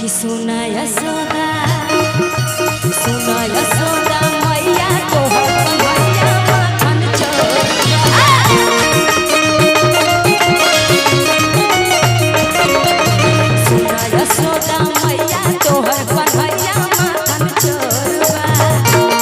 कि सुना यशोदा मैया तोहर मैया माखन चोरिया सुना यशोदा मैया तोहर मैया माखन चोरवा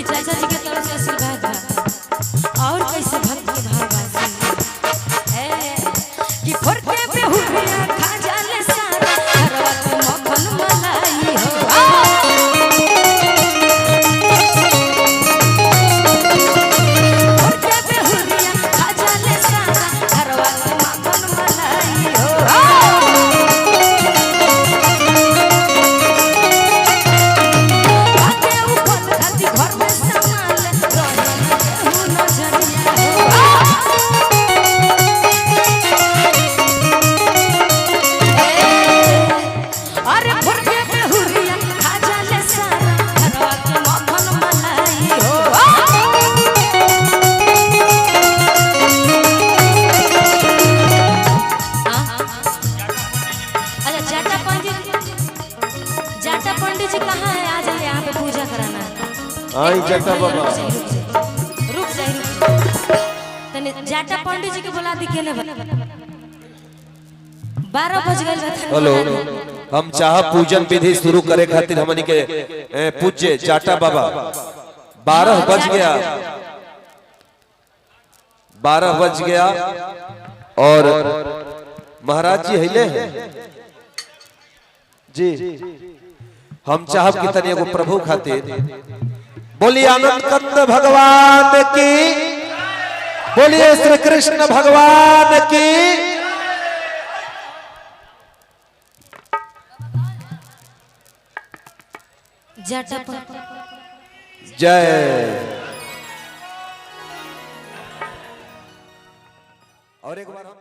चाचा जी के तरफ से आशीर्वाद है और कैसे भक्त के भाव है कि फरके पे हुरिया खा जाले सारा घरवा के मक्खन मलाई हो फरके पे हुरिया खा जाले सारा घरवा के मक्खन मलाई हो पंडित जी कहाँ है? आ जाए यहाँ पे पूजा कराना है। आई जाटा बाबा रुक जाए तने जाटा पंडित जी के बुला दी केने 12 बज गए। हेलो हम चाह पूजन विधि शुरू करे खातिर हमनी के पूज्य जाटा बाबा 12 बज गया और महाराज जी हिले हैं जी हम चाहब कि तनी एगो प्रभु खातिर बोलिए आनंद कंद भगवान की बोलिए श्री कृष्ण भगवान की जय। और एक बार हम